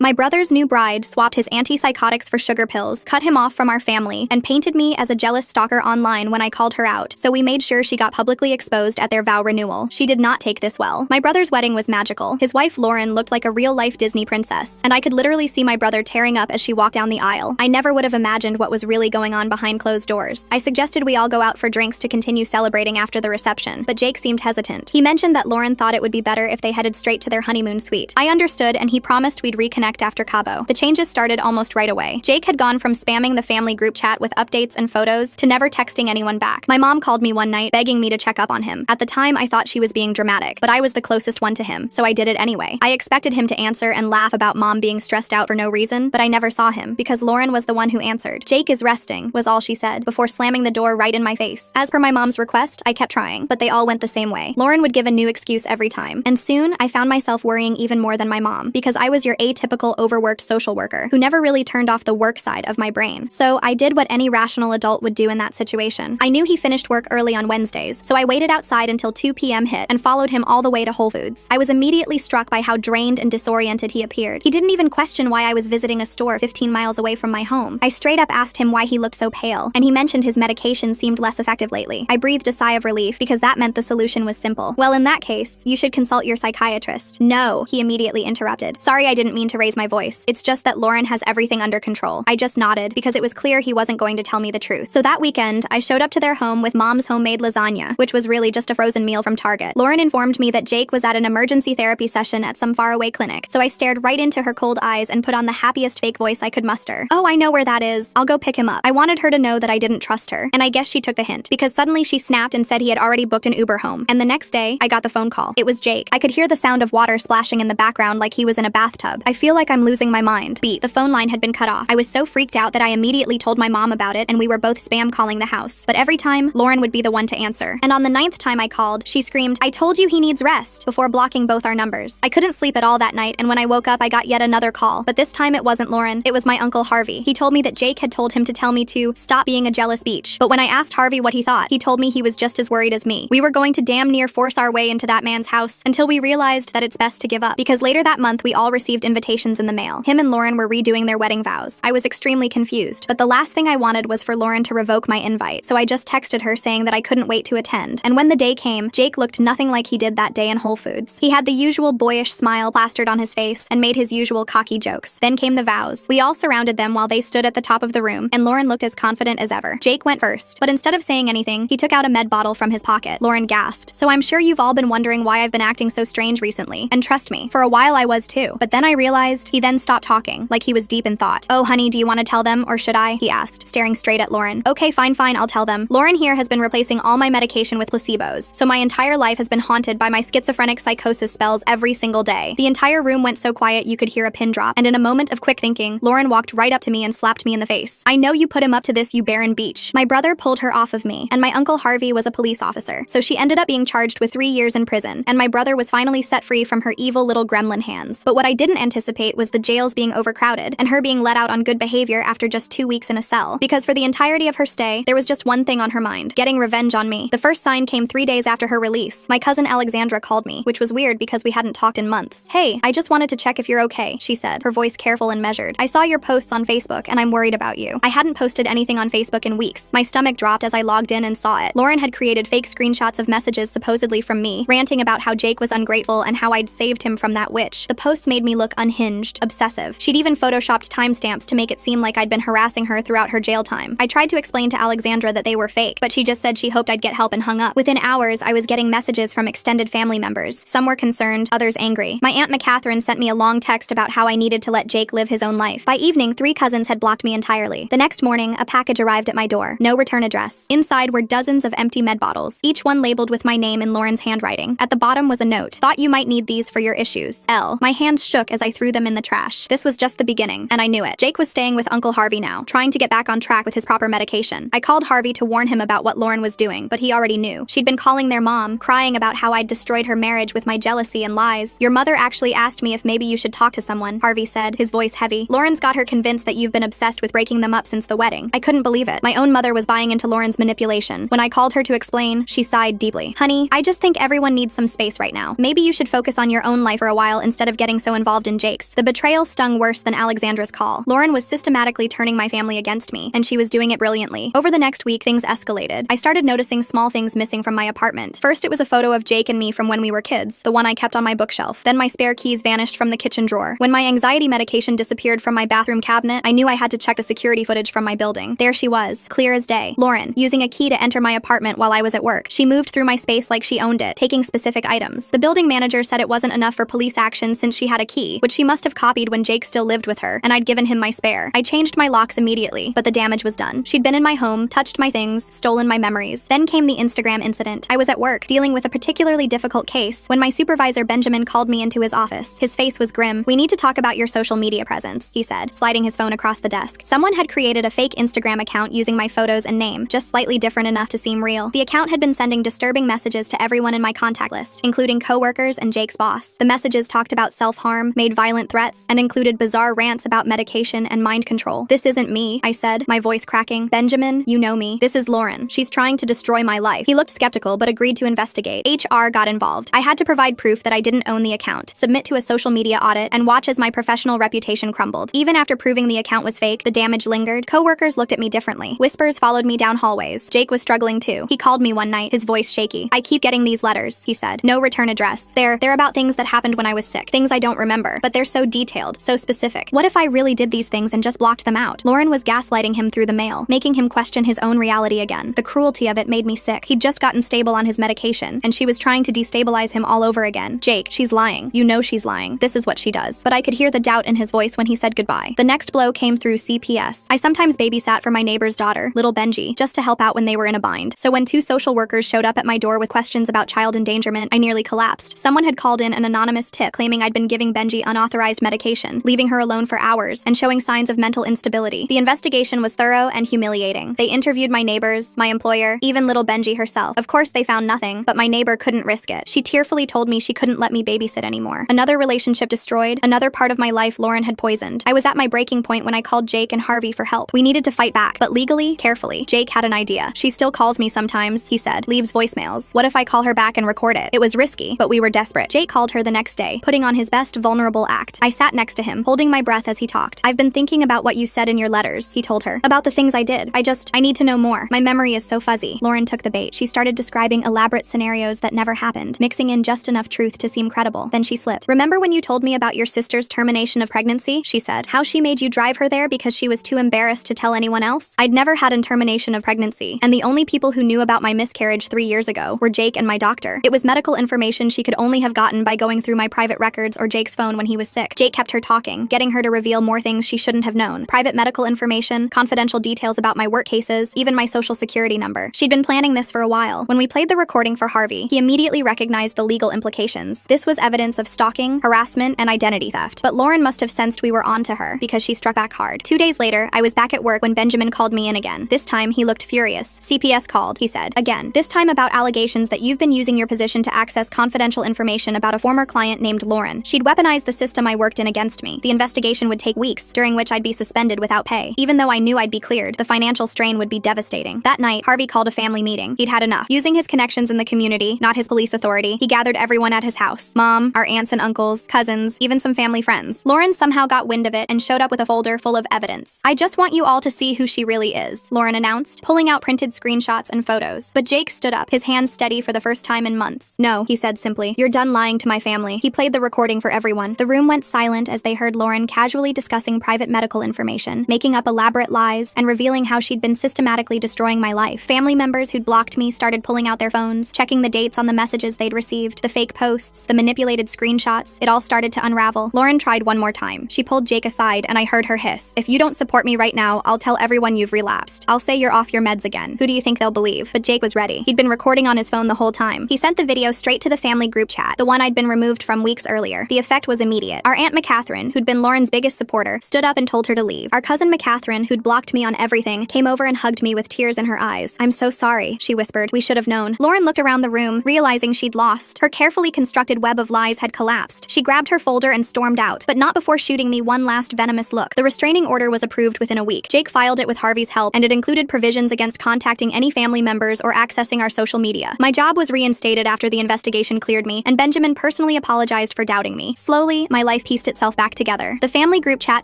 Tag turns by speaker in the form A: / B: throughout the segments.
A: My brother's new bride swapped his antipsychotics for sugar pills, cut him off from our family, and painted me as a jealous stalker online when I called her out, so we made sure she got publicly exposed at their vow renewal. She did not take this well. My brother's wedding was magical. His wife Lauren looked like a real-life Disney princess, and I could literally see my brother tearing up as she walked down the aisle. I never would have imagined what was really going on behind closed doors. I suggested we all go out for drinks to continue celebrating after the reception, but Jake seemed hesitant. He mentioned that Lauren thought it would be better if they headed straight to their honeymoon suite. I understood, and he promised we'd reconnect after Cabo. The changes started almost right away. Jake had gone from spamming the family group chat with updates and photos to never texting anyone back. My mom called me one night, begging me to check up on him. At the time, I thought she was being dramatic, but I was the closest one to him, so I did it anyway. I expected him to answer and laugh about mom being stressed out for no reason, but I never saw him, because Lauren was the one who answered. "Jake is resting," was all she said, before slamming the door right in my face. As per my mom's request, I kept trying, but they all went the same way. Lauren would give a new excuse every time, and soon, I found myself worrying even more than my mom, because I was your atypical overworked social worker, who never really turned off the work side of my brain. So I did what any rational adult would do in that situation. I knew he finished work early on Wednesdays, so I waited outside until 2 p.m. hit and followed him all the way to Whole Foods. I was immediately struck by how drained and disoriented he appeared. He didn't even question why I was visiting a store 15 miles away from my home. I straight up asked him why he looked so pale, and he mentioned his medication seemed less effective lately. I breathed a sigh of relief because that meant the solution was simple. "Well, in that case, you should consult your psychiatrist." "No," he immediately interrupted. "Sorry, I didn't mean to raise my voice. It's just that Lauren has everything under control." I just nodded because it was clear he wasn't going to tell me the truth. So that weekend, I showed up to their home with mom's homemade lasagna, which was really just a frozen meal from Target. Lauren informed me that Jake was at an emergency therapy session at some faraway clinic, so I stared right into her cold eyes and put on the happiest fake voice I could muster. "Oh, I know where that is. I'll go pick him up." I wanted her to know that I didn't trust her, and I guess she took the hint, because suddenly she snapped and said he had already booked an Uber home. And the next day, I got the phone call. It was Jake. I could hear the sound of water splashing in the background like he was in a bathtub. "I feel like I'm losing my mind." Beep. The phone line had been cut off. I was so freaked out that I immediately told my mom about it, and we were both spam calling the house. But every time, Lauren would be the one to answer. And on the 9th time I called, she screamed, "I told you he needs rest," before blocking both our numbers. I couldn't sleep at all that night, and when I woke up, I got yet another call. But this time it wasn't Lauren, it was my Uncle Harvey. He told me that Jake had told him to tell me to stop being a jealous beach. But when I asked Harvey what he thought, he told me he was just as worried as me. We were going to damn near force our way into that man's house until we realized that it's best to give up, because later that month we all received invitations in the mail. Him and Lauren were redoing their wedding vows. I was extremely confused, but the last thing I wanted was for Lauren to revoke my invite, so I just texted her saying that I couldn't wait to attend. And when the day came, Jake looked nothing like he did that day in Whole Foods. He had the usual boyish smile plastered on his face and made his usual cocky jokes. Then came the vows. We all surrounded them while they stood at the top of the room, and Lauren looked as confident as ever. Jake went first, but instead of saying anything, he took out a med bottle from his pocket. Lauren gasped. "So I'm sure you've all been wondering why I've been acting so strange recently. And trust me, for a while I was too. But then I realized." He then stopped talking, like he was deep in thought. "Oh, honey, do you want to tell them, or should I?" he asked, staring straight at Lauren. "Okay, fine, I'll tell them. Lauren here has been replacing all my medication with placebos, so my entire life has been haunted by my schizophrenic psychosis spells every single day." The entire room went so quiet you could hear a pin drop, and in a moment of quick thinking, Lauren walked right up to me and slapped me in the face. "I know you put him up to this, you barren beach." My brother pulled her off of me, and my Uncle Harvey was a police officer, so she ended up being charged with 3 years in prison, and my brother was finally set free from her evil little gremlin hands. But what I didn't anticipate was the jails being overcrowded, and her being let out on good behavior after just 2 weeks in a cell, because for the entirety of her stay, there was just one thing on her mind: getting revenge on me. The first sign came 3 days after her release. My cousin Alexandra called me, which was weird because we hadn't talked in months. "Hey, I just wanted to check if you're okay," she said, her voice careful and measured. "I saw your posts on Facebook, and I'm worried about you." I hadn't posted anything on Facebook in weeks. My stomach dropped as I logged in and saw it. Lauren had created fake screenshots of messages supposedly from me, ranting about how Jake was ungrateful and how I'd saved him from that witch. The posts made me look unhinged, obsessive. She'd even photoshopped timestamps to make it seem like I'd been harassing her throughout her jail time. I tried to explain to Alexandra that they were fake, but she just said she hoped I'd get help and hung up. Within hours, I was getting messages from extended family members. Some were concerned, others angry. My Aunt McCatherine sent me a long text about how I needed to let Jake live his own life. By evening, 3 cousins had blocked me entirely. The next morning, a package arrived at my door. No return address. Inside were dozens of empty med bottles, each one labeled with my name in Lauren's handwriting. At the bottom was a note: "Thought you might need these for your issues. L." My hands shook as I threw them in the trash. This was just the beginning, and I knew it. Jake was staying with Uncle Harvey now, trying to get back on track with his proper medication. I called Harvey to warn him about what Lauren was doing, but he already knew. She'd been calling their mom, crying about how I'd destroyed her marriage with my jealousy and lies. "Your mother actually asked me if maybe you should talk to someone," Harvey said, his voice heavy. "Lauren's got her convinced that you've been obsessed with breaking them up since the wedding." I couldn't believe it. My own mother was buying into Lauren's manipulation. When I called her to explain, she sighed deeply. "Honey, I just think everyone needs some space right now. Maybe you should focus on your own life for a while instead of getting so involved in Jake's." weeks. The betrayal stung worse than Alexandra's call. Lauren was systematically turning my family against me, and she was doing it brilliantly. Over the next week, things escalated. I started noticing small things missing from my apartment. First, it was a photo of Jake and me from when we were kids, the one I kept on my bookshelf. Then my spare keys vanished from the kitchen drawer. When my anxiety medication disappeared from my bathroom cabinet, I knew I had to check the security footage from my building. There she was, clear as day. Lauren, using a key to enter my apartment while I was at work. She moved through my space like she owned it, taking specific items. The building manager said it wasn't enough for police action since she had a key, which she must have copied when Jake still lived with her, and I'd given him my spare. I changed my locks immediately, but the damage was done. She'd been in my home, touched my things, stolen my memories. Then came the Instagram incident. I was at work, dealing with a particularly difficult case, when my supervisor Benjamin called me into his office. His face was grim. "We need to talk about your social media presence," he said, sliding his phone across the desk. Someone had created a fake Instagram account using my photos and name, just slightly different enough to seem real. The account had been sending disturbing messages to everyone in my contact list, including coworkers and Jake's boss. The messages talked about self-harm, made violent threats, and included bizarre rants about medication and mind control. "This isn't me," I said, my voice cracking. "Benjamin, you know me. This is Lauren. She's trying to destroy my life." He looked skeptical but agreed to investigate. HR got involved. I had to provide proof that I didn't own the account, submit to a social media audit, and watch as my professional reputation crumbled. Even after proving the account was fake, the damage lingered. Coworkers looked at me differently. Whispers followed me down hallways. Jake was struggling too. He called me one night, his voice shaky. "I keep getting these letters," he said. "No return address. They're about things that happened when I was sick. Things I don't remember, but they're so detailed, so specific. What if I really did these things and just blocked them out?" Lauren was gaslighting him through the mail, making him question his own reality again. The cruelty of it made me sick. He'd just gotten stable on his medication, and she was trying to destabilize him all over again. "Jake, she's lying. You know she's lying. This is what she does." But I could hear the doubt in his voice when he said goodbye. The next blow came through CPS. I sometimes babysat for my neighbor's daughter, little Benji, just to help out when they were in a bind. So when 2 social workers showed up at my door with questions about child endangerment, I nearly collapsed. Someone had called in an anonymous tip claiming I'd been giving Benji unauthorized medication, leaving her alone for hours, and showing signs of mental instability. The investigation was thorough and humiliating. They interviewed my neighbors, my employer, even little Benji herself. Of course they found nothing, but my neighbor couldn't risk it. She tearfully told me she couldn't let me babysit anymore. Another relationship destroyed, another part of my life Lauren had poisoned. I was at my breaking point when I called Jake and Harvey for help. We needed to fight back, but legally, carefully. Jake had an idea. "She still calls me sometimes," he said, "leaves voicemails. What if I call her back and record it?" It was risky, but we were desperate. Jake called her the next day, putting on his best vulnerable act. I sat next to him, holding my breath as he talked. "I've been thinking about what you said in your letters," he told her. "About the things I did. I need to know more. My memory is so fuzzy." Lauren took the bait. She started describing elaborate scenarios that never happened, mixing in just enough truth to seem credible. Then she slipped. "Remember when you told me about your sister's termination of pregnancy?" she said. "How she made you drive her there because she was too embarrassed to tell anyone else?" I'd never had a termination of pregnancy, and the only people who knew about my miscarriage 3 years ago were Jake and my doctor. It was medical information she could only have gotten by going through my private records or Jake's phone when he was sick. Jake kept her talking, getting her to reveal more things she shouldn't have known. Private medical information, confidential details about my work cases, even my social security number. She'd been planning this for a while. When we played the recording for Harvey, he immediately recognized the legal implications. This was evidence of stalking, harassment, and identity theft. But Lauren must have sensed we were onto her, because she struck back hard. 2 days later, I was back at work when Benjamin called me in again. This time, he looked furious. "CPS called," he said. "Again. This time about allegations that you've been using your position to access confidential information about a former client named Lauren. She'd weaponized the system I worked in against me. The investigation would take weeks, during which I'd be suspended without pay. Even though I knew I'd be cleared, the financial strain would be devastating." That night, Harvey called a family meeting. He'd had enough. Using his connections in the community, not his police authority, he gathered everyone at his house. Mom, our aunts and uncles, cousins, even some family friends. Lauren somehow got wind of it and showed up with a folder full of evidence. "I just want you all to see who she really is," Lauren announced, pulling out printed screenshots and photos. But Jake stood up, his hands steady for the first time in months. "No," he said simply. "You're done lying to my family." He played the recording for everyone. The room went silent as they heard Lauren casually discussing private medical information, making up elaborate lies, and revealing how she'd been systematically destroying my life. Family members who'd blocked me started pulling out their phones, checking the dates on the messages they'd received, the fake posts, the manipulated screenshots. It all started to unravel. Lauren tried one more time. She pulled Jake aside, and I heard her hiss. "If you don't support me right now, I'll tell everyone you've relapsed. I'll say you're off your meds again. Who do you think they'll believe?" But Jake was ready. He'd been recording on his phone the whole time. He sent the video straight to the family group chat, the one I'd been removed from weeks earlier. The effect was immediate. Our Aunt McCatherine, who'd been Lauren's biggest supporter, stood up and told her to leave. Our cousin McCatherine, who'd blocked me on everything, came over and hugged me with tears in her eyes. "I'm so sorry," she whispered. "We should have known." Lauren looked around the room, realizing she'd lost. Her carefully constructed web of lies had collapsed. She grabbed her folder and stormed out, but not before shooting me one last venomous look. The restraining order was approved within a week. Jake filed it with Harvey's help, and it included provisions against contacting any family members or accessing our social media. My job was reinstated after the investigation cleared me, and Benjamin personally apologized for doubting me. Slowly, my life life pieced itself back together. The family group chat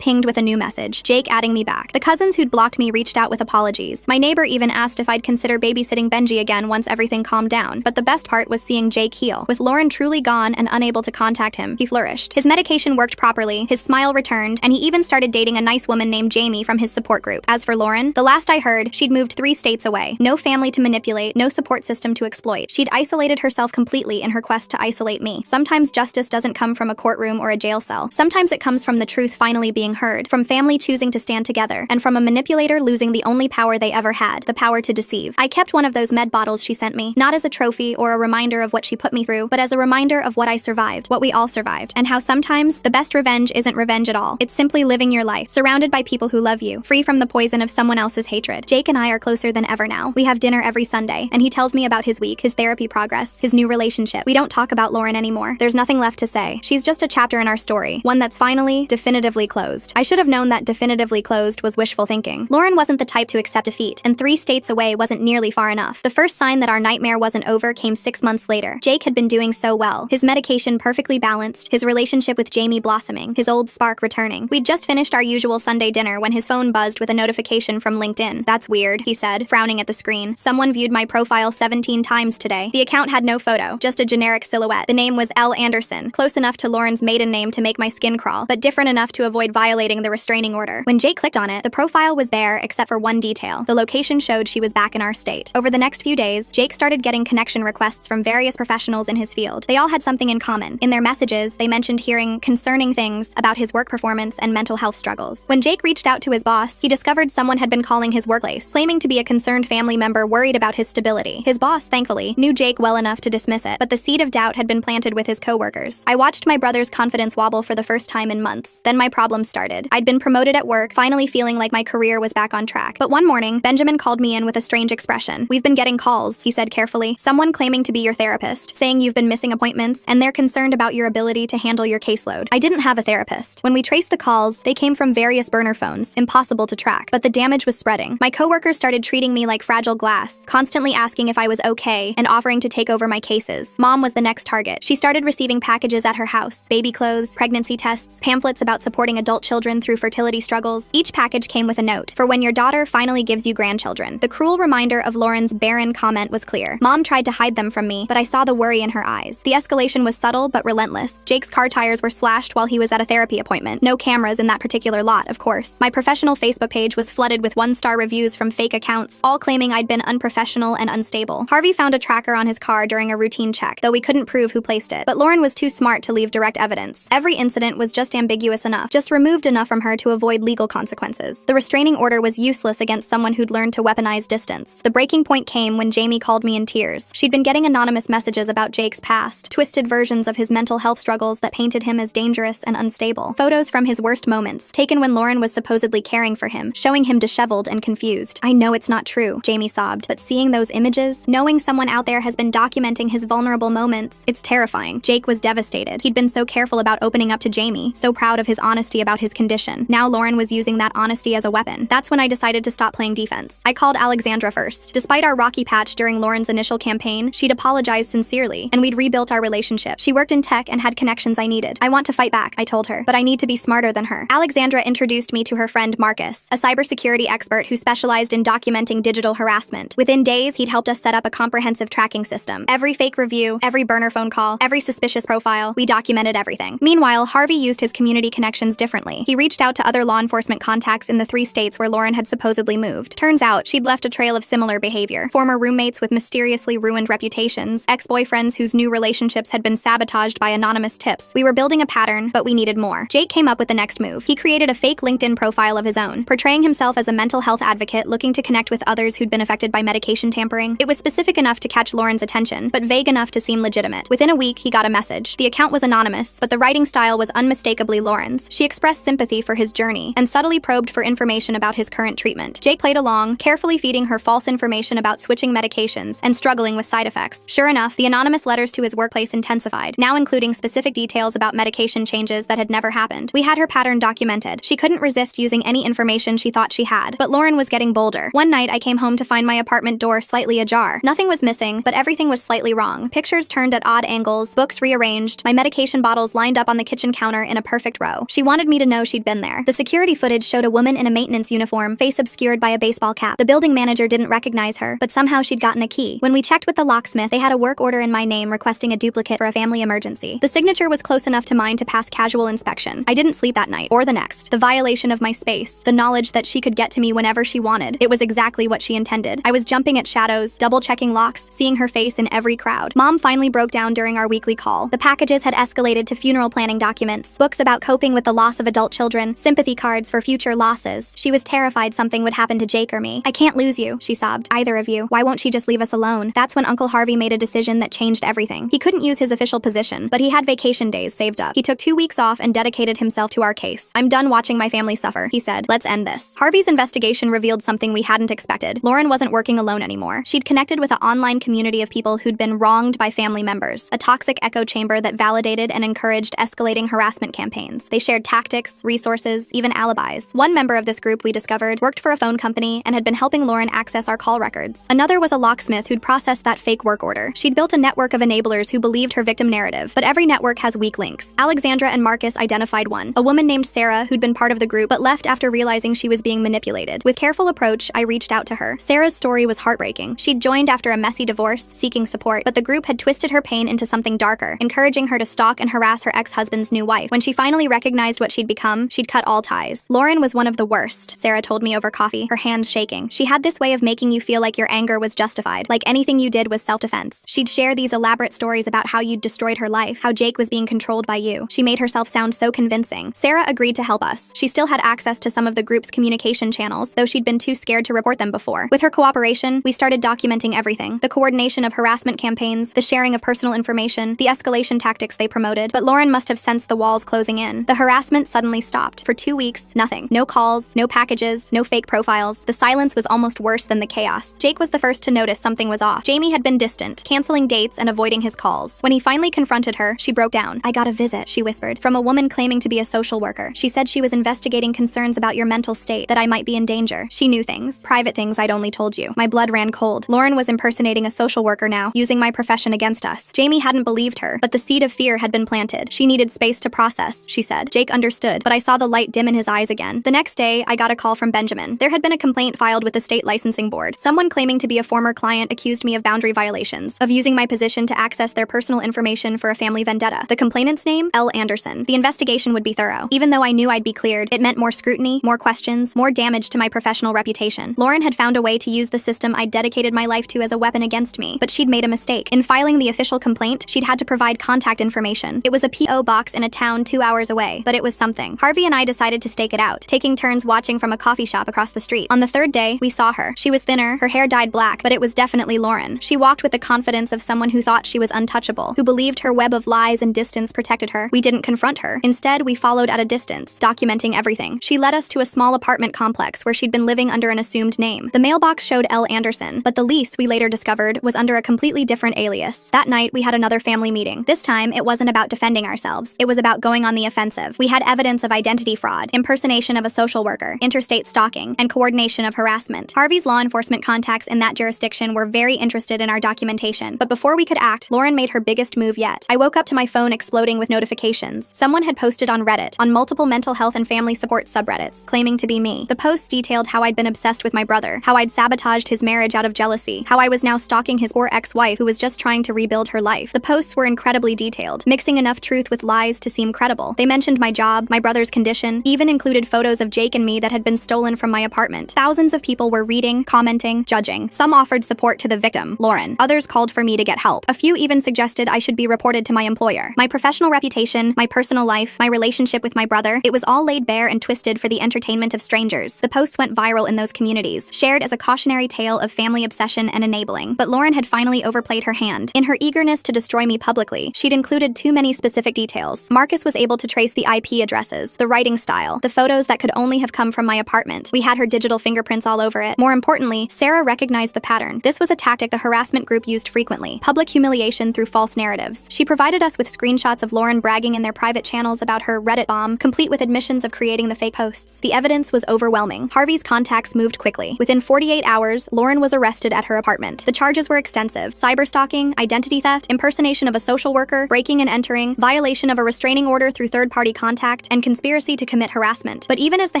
A: pinged with a new message, Jake adding me back. The cousins who'd blocked me reached out with apologies. My neighbor even asked if I'd consider babysitting Benji again once everything calmed down. But the best part was seeing Jake heal. With Lauren truly gone and unable to contact him, he flourished. His medication worked properly, his smile returned, and he even started dating a nice woman named Jamie from his support group. As for Lauren, the last I heard, she'd moved 3 states away. No family to manipulate, no support system to exploit. She'd isolated herself completely in her quest to isolate me. Sometimes justice doesn't come from a courtroom or a jail cell. Sometimes it comes from the truth finally being heard, from family choosing to stand together, and from a manipulator losing the only power they ever had, the power to deceive. I kept one of those med bottles she sent me, not as a trophy or a reminder of what she put me through, but as a reminder of what I survived, what we all survived, and how sometimes the best revenge isn't revenge at all. It's simply living your life, surrounded by people who love you, free from the poison of someone else's hatred. Jake and I are closer than ever now. We have dinner every Sunday, and he tells me about his week, his therapy progress, his new relationship. We don't talk about Lauren anymore. There's nothing left to say. She's just a chapter in our story, one that's finally, definitively closed. I should have known that definitively closed was wishful thinking. Lauren wasn't the type to accept defeat, and 3 states away wasn't nearly far enough. The first sign that our nightmare wasn't over came 6 months later. Jake had been doing so well. His medication perfectly balanced, his relationship with Jamie blossoming, his old spark returning. We'd just finished our usual Sunday dinner when his phone buzzed with a notification from LinkedIn. "That's weird," he said, frowning at the screen. "Someone viewed my profile 17 times today." The account had no photo, just a generic silhouette. The name was L. Anderson, close enough to Lauren's maiden name to make my skin crawl, but different enough to avoid violating the restraining order. When Jake clicked on it, the profile was bare except for one detail. The location showed she was back in our state. Over the next few days, Jake started getting connection requests from various professionals in his field. They all had something in common. In their messages, they mentioned hearing concerning things about his work performance and mental health struggles. When Jake reached out to his boss, he discovered someone had been calling his workplace, claiming to be a concerned family member worried about his stability. His boss, thankfully, knew Jake well enough to dismiss it, but the seed of doubt had been planted with his coworkers. I watched my brother's confidence wobble for the first time in months. Then my problems started. I'd been promoted at work, finally feeling like my career was back on track. But one morning, Benjamin called me in with a strange expression. "We've been getting calls," he said carefully. "Someone claiming to be your therapist, saying you've been missing appointments, and they're concerned about your ability to handle your caseload." I didn't have a therapist. When we traced the calls, they came from various burner phones, impossible to track. But the damage was spreading. My coworkers started treating me like fragile glass, constantly asking if I was okay and offering to take over my cases. Mom was the next target. She started receiving packages at her house: baby clothes, pregnancy tests, pamphlets about supporting adult children through fertility struggles. Each package came with a note: "For when your daughter finally gives you grandchildren." The cruel reminder of Lauren's barren comment was clear. Mom tried to hide them from me, but I saw the worry in her eyes. The escalation was subtle but relentless. Jake's car tires were slashed while he was at a therapy appointment. No cameras in that particular lot, of course. My professional Facebook page was flooded with 1-star reviews from fake accounts, all claiming I'd been unprofessional and unstable. Harvey found a tracker on his car during a routine check, though we couldn't prove who placed it. But Lauren was too smart to leave direct evidence. Every incident was just ambiguous enough, just removed enough from her to avoid legal consequences. The restraining order was useless against someone who'd learned to weaponize distance. The breaking point came when Jamie called me in tears. She'd been getting anonymous messages about Jake's past, twisted versions of his mental health struggles that painted him as dangerous and unstable. Photos from his worst moments, taken when Lauren was supposedly caring for him, showing him disheveled and confused. "I know it's not true," Jamie sobbed, "but seeing those images, knowing someone out there has been documenting his vulnerable moments, it's terrifying." Jake was devastated. He'd been so careful about opening up to Jamie, so proud of his honesty about his condition. Now Lauren was using that honesty as a weapon. That's when I decided to stop playing defense. I called Alexandra first. Despite our rocky patch during Lauren's initial campaign, she'd apologized sincerely, and we'd rebuilt our relationship. She worked in tech and had connections I needed. "I want to fight back," I told her, "but I need to be smarter than her." Alexandra introduced me to her friend Marcus, a cybersecurity expert who specialized in documenting digital harassment. Within days, he'd helped us set up a comprehensive tracking system. Every fake review, every burner phone call, every suspicious profile, we documented everything. Meanwhile, Harvey used his community connections differently. He reached out to other law enforcement contacts in the 3 states where Lauren had supposedly moved. Turns out, she'd left a trail of similar behavior. Former roommates with mysteriously ruined reputations, ex-boyfriends whose new relationships had been sabotaged by anonymous tips. We were building a pattern, but we needed more. Jake came up with the next move. He created a fake LinkedIn profile of his own, portraying himself as a mental health advocate looking to connect with others who'd been affected by medication tampering. It was specific enough to catch Lauren's attention, but vague enough to seem legitimate. Within a week, he got a message. The account was anonymous, but the writing style was unmistakably Lauren's. She expressed sympathy for his journey and subtly probed for information about his current treatment. Jake played along, carefully feeding her false information about switching medications and struggling with side effects. Sure enough, the anonymous letters to his workplace intensified, now including specific details about medication changes that had never happened. We had her pattern documented. She couldn't resist using any information she thought she had, but Lauren was getting bolder. One night, I came home to find my apartment door slightly ajar. Nothing was missing, but everything was slightly wrong. Pictures turned at odd angles, books rearranged, my medication bottles lined up on the kitchen counter in a perfect row. She wanted me to know she'd been there. The security footage showed a woman in a maintenance uniform, face obscured by a baseball cap. The building manager didn't recognize her, but somehow she'd gotten a key. When we checked with the locksmith, they had a work order in my name requesting a duplicate for a family emergency. The signature was close enough to mine to pass casual inspection. I didn't sleep that night, or the next. The violation of my space, the knowledge that she could get to me whenever she wanted. It was exactly what she intended. I was jumping at shadows, double-checking locks, seeing her face in every crowd. Mom finally broke down during our weekly call. The packages had escalated to funeral planning documents, books about coping with the loss of adult children, sympathy cards for future losses. She was terrified something would happen to Jake or me. "I can't lose you," she sobbed. "Either of you. Why won't she just leave us alone?" That's when Uncle Harvey made a decision that changed everything. He couldn't use his official position, but he had vacation days saved up. He took 2 weeks off and dedicated himself to our case. "I'm done watching my family suffer," he said. "Let's end this." Harvey's investigation revealed something we hadn't expected. Lauren wasn't working alone anymore. She'd connected with an online community of people who'd been wronged by family members, a toxic echo chamber that validated and encouraged escalating harassment campaigns. They shared tactics, resources, even alibis. One member of this group, we discovered, worked for a phone company and had been helping Lauren access our call records. Another was a locksmith who'd processed that fake work order. She'd built a network of enablers who believed her victim narrative, but every network has weak links. Alexandra and Marcus identified one, a woman named Sarah who'd been part of the group but left after realizing she was being manipulated. With careful approach, I reached out to her. Sarah's story was heartbreaking. She'd joined after a messy divorce, seeking support, but the group had twisted her pain into something darker, encouraging her to stalk and harass her ex-husband's new wife. When she finally recognized what she'd become, she'd cut all ties. Lauren was one of the worst, Sarah told me over coffee, her hands shaking. She had this way of making you feel like your anger was justified, like anything you did was self-defense. She'd share these elaborate stories about how you'd destroyed her life, how Jake was being controlled by you. She made herself sound so convincing. Sarah agreed to help us. She still had access to some of the group's communication channels, though she'd been too scared to report them before. With her cooperation, we started documenting everything. The coordination of harassment campaigns, the sharing of personal information, the escalation tactics they promoted. But Lauren must have sensed the walls closing in. The harassment suddenly stopped. For 2 weeks, nothing. No calls, no packages, no fake profiles. The silence was almost worse than the chaos. Jake was the first to notice something was off. Jamie had been distant, canceling dates and avoiding his calls. When he finally confronted her, she broke down. "I got a visit," she whispered, "from a woman claiming to be a social worker. She said she was investigating concerns about your mental state, that I might be in danger." She knew things, private things I'd only told you. My blood ran cold. Lauren was impersonating a social worker now, using my profession against us. Jamie hadn't believed her, but the seed of fear had been planted. She needed space to process, she said. Jake understood, but I saw the light dim in his eyes again. The next day, I got a call from Benjamin. There had been a complaint filed with the state licensing board. Someone claiming to be a former client accused me of boundary violations, of using my position to access their personal information for a family vendetta. The complainant's name? L. Anderson. The investigation would be thorough. Even though I knew I'd be cleared, it meant more scrutiny, more questions, more damage to my professional reputation. Lauren had found a way to use the system I'd dedicated my life to as a weapon against me, but she'd made a mistake. In filing the official complaint, she'd had to provide contact information. It was a P.O. box in a town 2 hours away, but it was something. Harvey and I decided to stake it out, taking turns watching from a coffee shop across the street. On the third day, we saw her. She was thinner, her hair dyed black, but it was definitely Lauren. She walked with the confidence of someone who thought she was untouchable, who believed her web of lies and distance protected her. We didn't confront her. Instead, we followed at a distance, documenting everything. She led us to a small apartment complex where she'd been living under an assumed name. The mailbox showed L. Anderson, but the lease, we later discovered, was under a completely different alias. That night, we had another family meeting. This time, it wasn't about defending ourselves. It was about going on the offensive. We had evidence of identity fraud, impersonation of a social worker, interstate stalking, and coordination of harassment. Harvey's law enforcement contacts in that jurisdiction were very interested in our documentation, but before we could act, Lauren made her biggest move yet. I woke up to my phone exploding with notifications. Someone had posted on Reddit, on multiple mental health and family support subreddits, claiming to be me. The posts detailed how I'd been obsessed with my brother, how I'd sabotaged his marriage out of jealousy, how I was now stalking his poor ex-wife who was just trying to rebuild her life. The posts were incredibly detailed, mixing enough truth with lies to seem credible. They mentioned my job, my brother's condition, even included photos of Jake and me that had been stolen from my apartment. Thousands of people were reading, commenting, judging. Some offered support to the victim, Lauren. Others called for me to get help. A few even suggested I should be reported to my employer. My professional reputation, my personal life, my relationship with my brother, it was all laid bare and twisted for the entertainment of strangers. The posts went viral in those communities, shared as a cautionary tale of family obsession and enabling. But Lauren had finally overplayed her hand. In her eagerness to destroy me publicly, she'd included too many specific details. Marcus was able to trace the IP addresses, the writing style, the photos that could only have come from my apartment. We had her digital fingerprints all over it. More importantly, Sarah recognized the pattern. This was a tactic the harassment group used frequently: public humiliation through false narratives. She provided us with screenshots of Lauren bragging in their private channels about her Reddit bomb, complete with admissions of creating the fake posts. The evidence was overwhelming. Harvey's contacts moved quickly. Within 48 hours, Lauren was arrested at her apartment. The charges were extensive: cyberstalking, identity theft, impersonation of a social worker, breaking and entering, violation combination of a restraining order through third-party contact and conspiracy to commit harassment. But even as the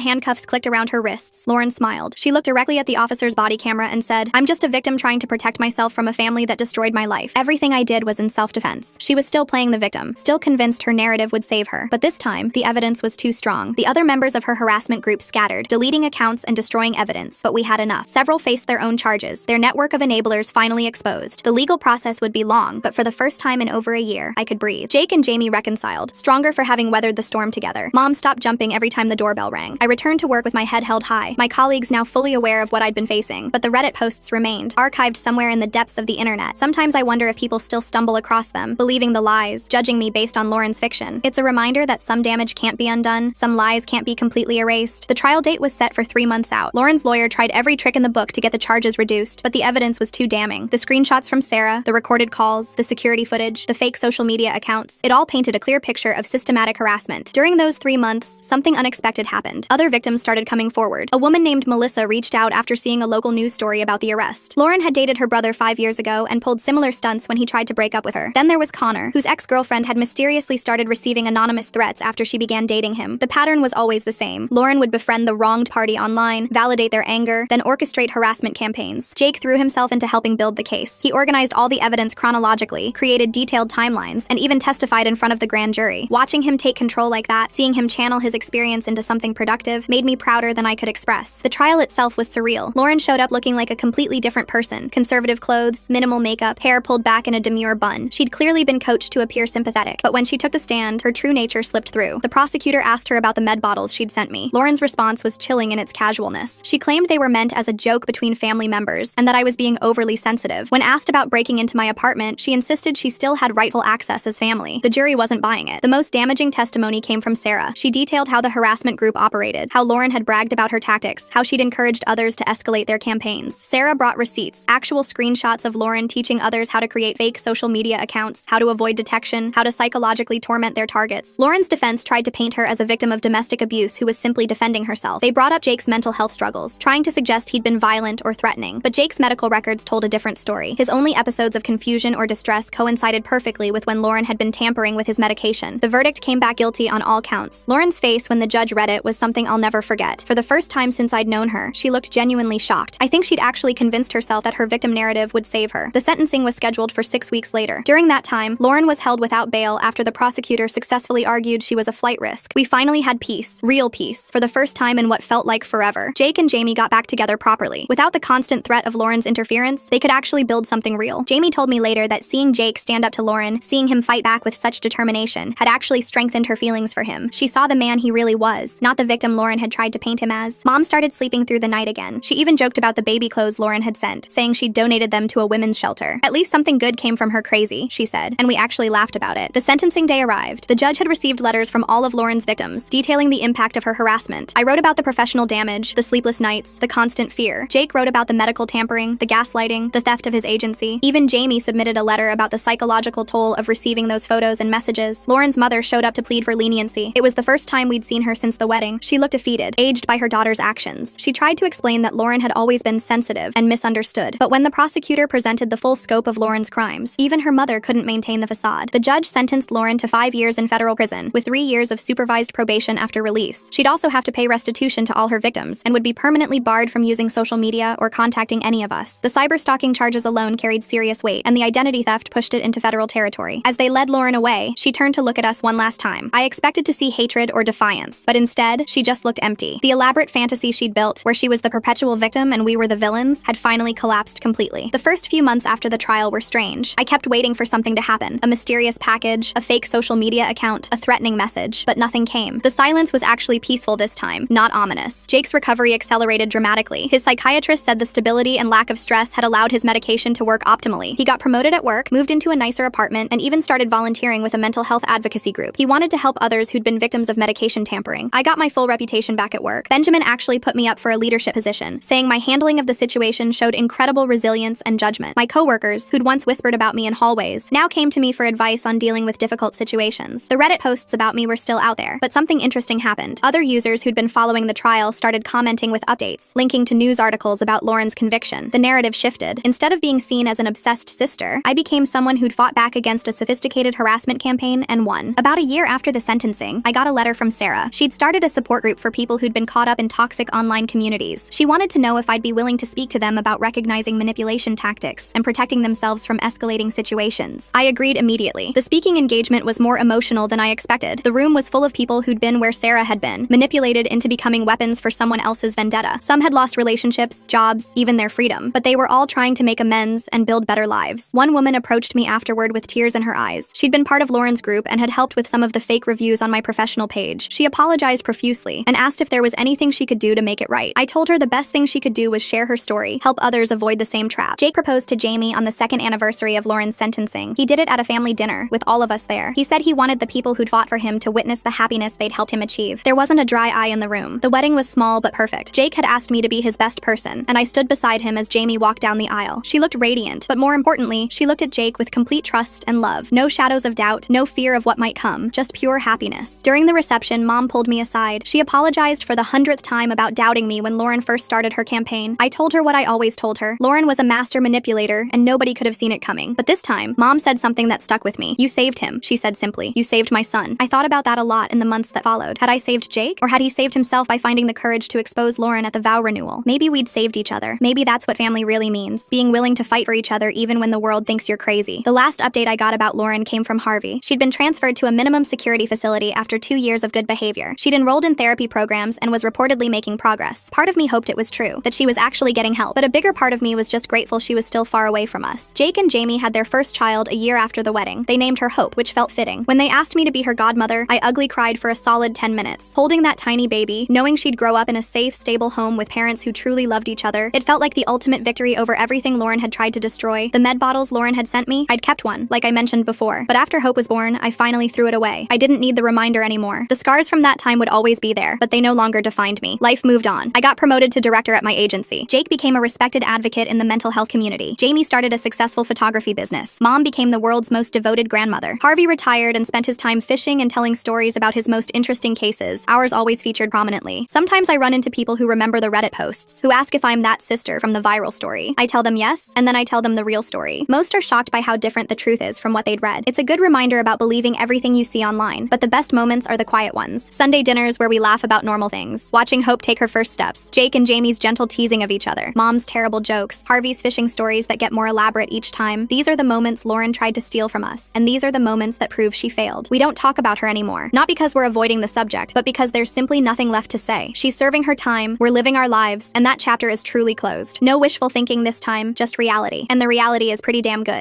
A: handcuffs clicked around her wrists, Lauren smiled. She looked directly at the officer's body camera and said, "I'm just a victim trying to protect myself from a family that destroyed my life. Everything I did was in self-defense." She was still playing the victim, still convinced her narrative would save her. But this time, the evidence was too strong. The other members of her harassment group scattered, deleting accounts and destroying evidence. But we had enough. Several faced their own charges, their network of enablers finally exposed. The legal process would be long, but for the first time in over a year, I could breathe. Jake and Jamie reconciled, stronger for having weathered the storm together. Mom stopped jumping every time the doorbell rang. I returned to work with my head held high, my colleagues now fully aware of what I'd been facing. But the Reddit posts remained, archived somewhere in the depths of the internet. Sometimes I wonder if people still stumble across them, believing the lies, judging me based on Lauren's fiction. It's a reminder that some damage can't be undone, some lies can't be completely erased. The trial date was set for 3 months out. Lauren's lawyer tried every trick in the book to get the charges reduced, but the evidence was too damning. The screenshots from Sarah, the recorded calls, the security footage, the fake social media accounts, it all painted a clear picture of systematic harassment. During those 3 months, something unexpected happened. Other victims started coming forward. A woman named Melissa reached out after seeing a local news story about the arrest. Lauren had dated her brother 5 years ago and pulled similar stunts when he tried to break up with her. Then there was Connor, whose ex-girlfriend had mysteriously started receiving anonymous threats after she began dating him. The pattern was always the same. Lauren would befriend the wronged party online, validate their anger, then orchestrate harassment campaigns. Jake threw himself into helping build the case. He organized all the evidence chronologically, created detailed timelines, and even testified in front of the grand jury. Watching him take control like that, seeing him channel his experience into something productive, made me prouder than I could express. The trial itself was surreal. Lauren showed up looking like a completely different person. Conservative clothes, minimal makeup, hair pulled back in a demure bun. She'd clearly been coached to appear sympathetic, but when she took the stand, her true nature slipped through. The prosecutor asked her about the med bottles she'd sent me. Lauren's response was chilling in its casualness. She claimed they were meant as a joke between family members, and that I was being overly sensitive. When asked about breaking into my apartment, she insisted she still had rightful access as family. The jury wasn't buying it. The most damaging testimony came from Sarah. She detailed how the harassment group operated, how Lauren had bragged about her tactics, how she'd encouraged others to escalate their campaigns. Sarah brought receipts, actual screenshots of Lauren teaching others how to create fake social media accounts, how to avoid detection, how to psychologically torment their targets. Lauren's defense tried to paint her as a victim of domestic abuse who was simply defending herself. They brought up Jake's mental health struggles, trying to suggest he'd been violent or threatening. But Jake's medical records told a different story. His only episodes of confusion or distress coincided perfectly with when Lauren had been tampering with his medication. The verdict came back guilty on all counts. Lauren's face when the judge read it was something I'll never forget. For the first time since I'd known her, she looked genuinely shocked. I think she'd actually convinced herself that her victim narrative would save her. The sentencing was scheduled for 6 weeks later. During that time, Lauren was held without bail after the prosecutor successfully argued she was a flight risk. We finally had peace, real peace, for the first time in what felt like forever. Jake and Jamie got back together properly. Without the constant threat of Lauren's interference, they could actually build something real. Jamie told me later that seeing Jake stand up to Lauren, seeing him fight back with such determination, had actually strengthened her feelings for him. She saw the man he really was, not the victim Lauren had tried to paint him as. Mom started sleeping through the night again. She even joked about the baby clothes Lauren had sent, saying she'd donated them to a women's shelter. At least something good came from her crazy, she said, and we actually laughed about it. The sentencing day arrived. The judge had received letters from all of Lauren's victims, detailing the impact of her harassment. I wrote about the professional damage, the sleepless nights, the constant fear. Jake wrote about the medical tampering, the gaslighting, the theft of his agency. Even Jamie submitted a letter about the psychological toll of receiving those photos and messages. Lauren's mother showed up to plead for leniency. It was the first time we'd seen her since the wedding. She looked defeated, aged by her daughter's actions. She tried to explain that Lauren had always been sensitive and misunderstood. But when the prosecutor presented the full scope of Lauren's crimes, even her mother couldn't maintain the facade. The judge sentenced Lauren to 5 years in federal prison, with 3 years of supervised probation after release. She'd also have to pay restitution to all her victims, and would be permanently barred from using social media or contacting any of us. The cyberstalking charges alone carried serious weight, and the identity theft pushed it into federal territory. As they led Lauren away, she turned to look at us one last time. I expected to see hatred or defiance, but instead, she just looked empty. The elaborate fantasy she'd built, where she was the perpetual victim and we were the villains, had finally collapsed completely. The first few months after the trial were strange. I kept waiting for something to happen. A mysterious package, a fake social media account, a threatening message, but nothing came. The silence was actually peaceful this time, not ominous. Jake's recovery accelerated dramatically. His psychiatrist said the stability and lack of stress had allowed his medication to work optimally. He got promoted at work, moved into a nicer apartment, and even started volunteering with a mental health advocacy group. He wanted to help others who'd been victims of medication tampering. I got my full reputation back at work. Benjamin actually put me up for a leadership position, saying my handling of the situation showed incredible resilience and judgment. My coworkers, who'd once whispered about me in hallways, now came to me for advice on dealing with difficult situations. The Reddit posts about me were still out there, but something interesting happened. Other users who'd been following the trial started commenting with updates, linking to news articles about Lauren's conviction. The narrative shifted. Instead of being seen as an obsessed sister, I became someone who'd fought back against a sophisticated harassment campaign campaign and won. About a year after the sentencing, I got a letter from Sarah. She'd started a support group for people who'd been caught up in toxic online communities. She wanted to know if I'd be willing to speak to them about recognizing manipulation tactics and protecting themselves from escalating situations. I agreed immediately. The speaking engagement was more emotional than I expected. The room was full of people who'd been where Sarah had been, manipulated into becoming weapons for someone else's vendetta. Some had lost relationships, jobs, even their freedom, but they were all trying to make amends and build better lives. One woman approached me afterward with tears in her eyes. She'd been part of Lauren's group and had helped with some of the fake reviews on my professional page. She apologized profusely and asked if there was anything she could do to make it right. I told her the best thing she could do was share her story, help others avoid the same trap. Jake proposed to Jamie on the second anniversary of Lauren's sentencing. He did it at a family dinner, with all of us there. He said he wanted the people who'd fought for him to witness the happiness they'd helped him achieve. There wasn't a dry eye in the room. The wedding was small but perfect. Jake had asked me to be his best person, and I stood beside him as Jamie walked down the aisle. She looked radiant, but more importantly, she looked at Jake with complete trust and love. No shadows of doubt, no fear of what might come, just pure happiness. During the reception, Mom pulled me aside. She apologized for the 100th time about doubting me when Lauren first started her campaign. I told her what I always told her. Lauren was a master manipulator, and nobody could have seen it coming. But this time, Mom said something that stuck with me. "You saved him," she said simply. "You saved my son." I thought about that a lot in the months that followed. Had I saved Jake? Or had he saved himself by finding the courage to expose Lauren at the vow renewal? Maybe we'd saved each other. Maybe that's what family really means. Being willing to fight for each other even when the world thinks you're crazy. The last update I got about Lauren came from Harvey. She'd been transferred to a minimum security facility after 2 years of good behavior. She'd enrolled in therapy programs and was reportedly making progress. Part of me hoped it was true, that she was actually getting help, but a bigger part of me was just grateful she was still far away from us. Jake and Jamie had their first child a year after the wedding. They named her Hope, which felt fitting. When they asked me to be her godmother, I ugly cried for a solid 10 minutes. Holding that tiny baby, knowing she'd grow up in a safe, stable home with parents who truly loved each other, it felt like the ultimate victory over everything Lauren had tried to destroy. The med bottles Lauren had sent me, I'd kept one, like I mentioned before. But after Hope was born, I finally threw it away. I didn't need the reminder anymore. The scars from that time would always be there, but they no longer defined me. Life moved on. I got promoted to director at my agency. Jake became a respected advocate in the mental health community. Jamie started a successful photography business. Mom became the world's most devoted grandmother. Harvey retired and spent his time fishing and telling stories about his most interesting cases. Ours always featured prominently. Sometimes I run into people who remember the Reddit posts, who ask if I'm that sister from the viral story. I tell them yes, and then I tell them the real story. Most are shocked by how different the truth is from what they'd read. It's a good reminder about believing everything you see online, but the best moments are the quiet ones. Sunday dinners where we laugh about normal things. Watching Hope take her first steps. Jake and Jamie's gentle teasing of each other. Mom's terrible jokes. Harvey's fishing stories that get more elaborate each time. These are the moments Lauren tried to steal from us, and these are the moments that prove she failed. We don't talk about her anymore. Not because we're avoiding the subject, but because there's simply nothing left to say. She's serving her time, we're living our lives, and that chapter is truly closed. No wishful thinking this time, just reality. And the reality is pretty damn good.